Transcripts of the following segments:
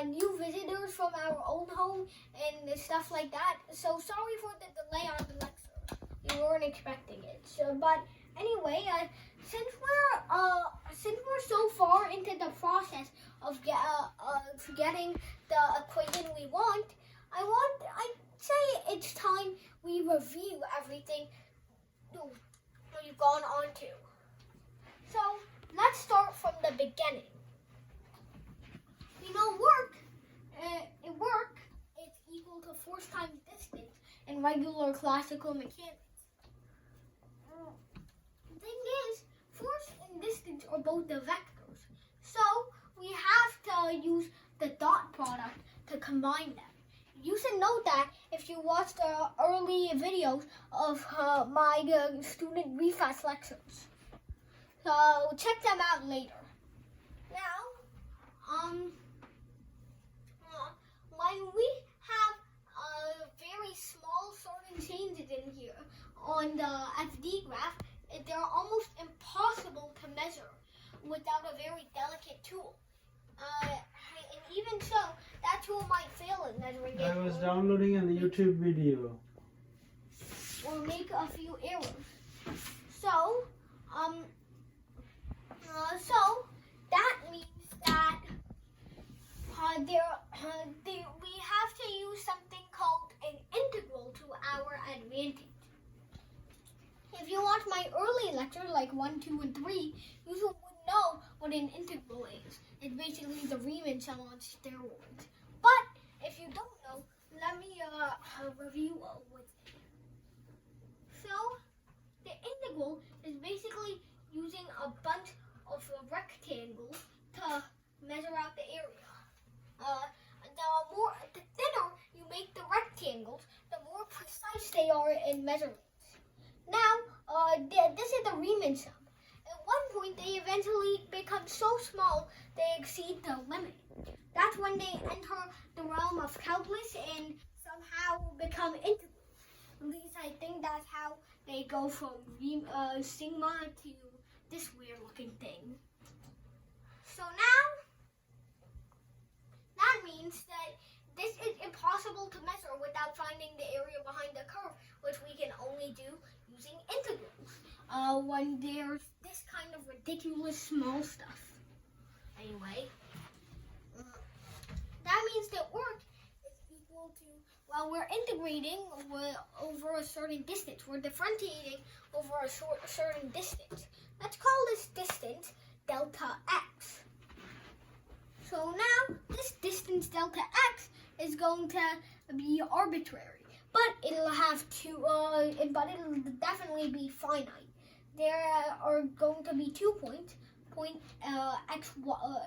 new visitors from our old home and stuff like that. So sorry for the delay on the lecture. We weren't expecting it. But anyway, since we're so far into the process of getting the equation we want, I'd say it's time we review everything we've gone on to. So let's start from the beginning. Work is equal to force times distance in regular classical mechanics. The thing is, force and distance are both the vectors, so we have to use the dot product to combine them. You should know that if you watch the early videos of my student refresh lectures. So check them out later. Now, when we have very small certain changes in here on the SD graph, they're almost impossible to measure without a very delicate tool. And even so, that tool might fail in measuring it. I was downloading a YouTube video. Or make a few errors. So that means that we have to use something called an integral to our advantage. If you watch my early lectures, like 1, 2, and 3, you would know what an integral is. It's basically the Riemann sum on steroids. But if you don't know, let me review with it. So the integral is basically using a bunch of rectangles to measure out the area. The thinner you make the rectangles, the more precise they are in measurements. Now, this is the Riemann sum. At one point, they eventually become so small they exceed the limit. That's when they enter the realm of calculus and somehow become integrals. At least I think that's how they go from sigma to this weird-looking thing. So now, that means that this is impossible to measure without finding the area behind the curve, which we can only do using integrals when there's this kind of ridiculous small stuff. Anyway, that means that work is equal to, well, we're integrating over a certain distance. We're differentiating over a certain distance. Let's call this distance delta x. So now, this distance delta x is going to be arbitrary, but it'll definitely be finite. There are going to be 2 points, point x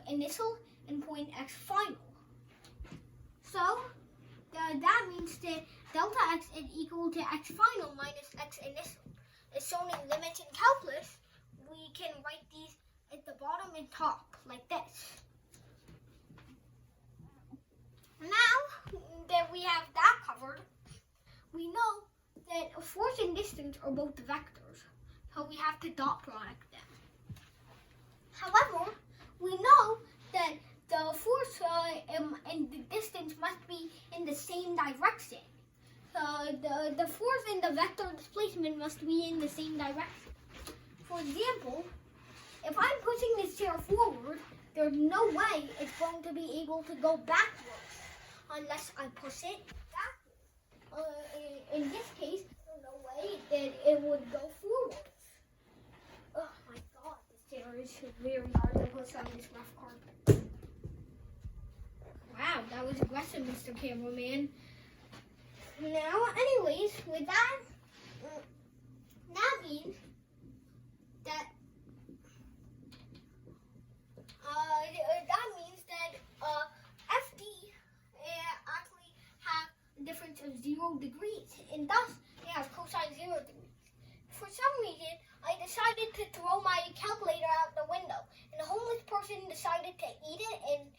initial and point x final. So that means that delta x is equal to x final minus x initial. As shown in limits and calculus, we can write these at the bottom and top like this. Now that we have that covered, we know that force and distance are both vectors, so we have to dot product them. However, we know that the force and the distance must be in the same direction. The force and the vector displacement must be in the same direction. For example, if I'm pushing this chair forward, there's no way it's going to be able to go backwards unless I push it backwards. In this case, there's no way that it would go forwards. Oh my god, this chair is very hard to push on this rough carpet. Wow, that was aggressive, Mr. Cameraman. Now, anyways, with that, that means that FD actually have a difference of 0 degrees, and thus they have cosine 0 degrees. For some reason, I decided to throw my calculator out the window, and a homeless person decided to eat it, and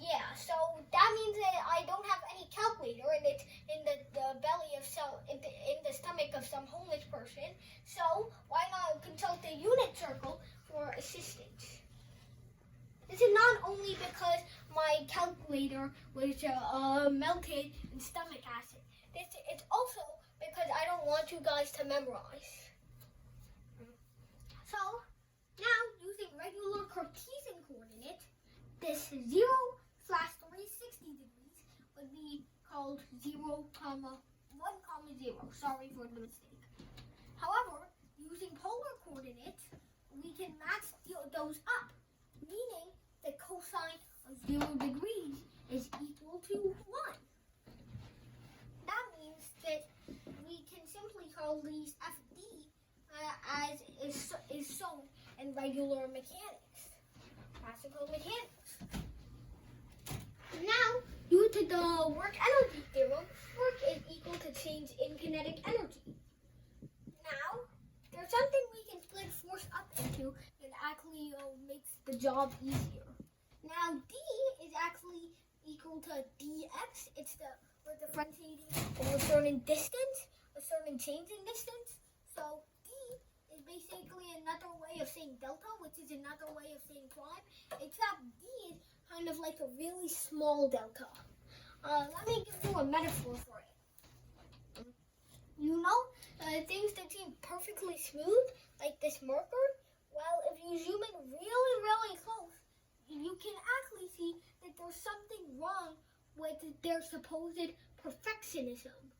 yeah, so that means that I don't have any calculator, and it's in the belly of in the stomach of some homeless person. So why not consult the unit circle for assistance? This is not only because later, which melted in stomach acid. It's also because I don't want you guys to memorize. So, now using regular Cartesian coordinates, this 0/360 degrees would be called 0, 1, 0. Sorry for the mistake. However, using polar coordinates, we can match those up, meaning the cosine of 0 degrees is equal to 1. That means that we can simply call these FD as is shown in regular mechanics, classical mechanics. Now, due to the work energy theorem, work is equal to change in kinetic energy. Now, there's something we can split force up into that actually makes the job easier. Now, D is actually equal to dx. We're differentiating over a certain distance, a certain change in distance. So D is basically another way of saying delta, which is another way of saying prime, except D is kind of like a really small delta. Let me give you a metaphor for it. You know, things that seem perfectly smooth, like this marker, well, if you zoom in really, really close, you can actually see that there's something wrong with their supposed perfectionism.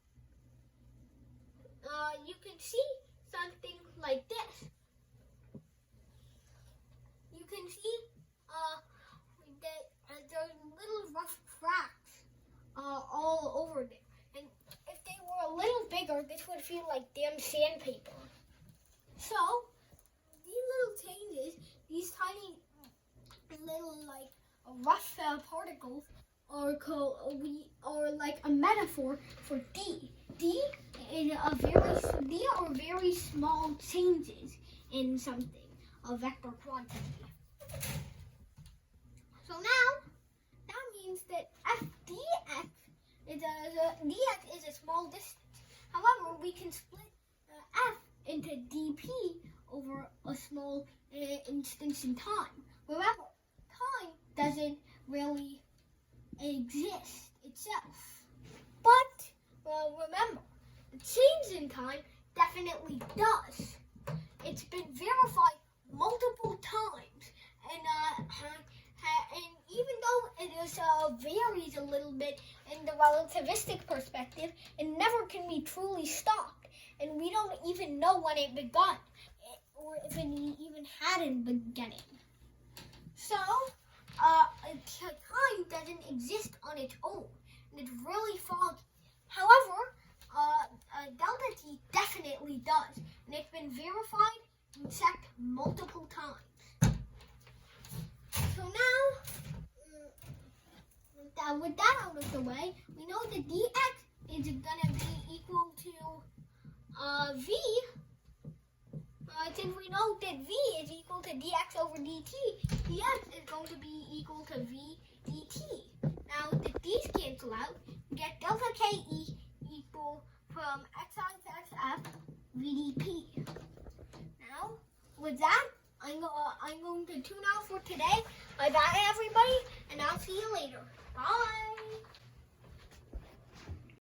You can see something like this. You can see that there's little rough cracks all over there. And if they were a little bigger, this would feel like damn sandpaper. So, these little changes, these tiny little like rough particles are like a metaphor for D. D are very small changes in something, a vector quantity. So now that means that dx is a small distance. However, we can split f into dp over a small instance in time. Remember, time doesn't really exist itself. But remember, the change in time definitely does. It's been verified multiple times, and even though it varies a little bit in the relativistic perspective, it never can be truly stopped, and we don't even know when it begun, or if it even had a beginning. So, time doesn't exist on its own, and it's really foggy. However, delta T definitely does, and it's been verified and checked multiple times. So now, with that out of the way, we know that dx is going to be equal to v. Since we know that v is equal to dx over dt, dx is going to be equal to v dt.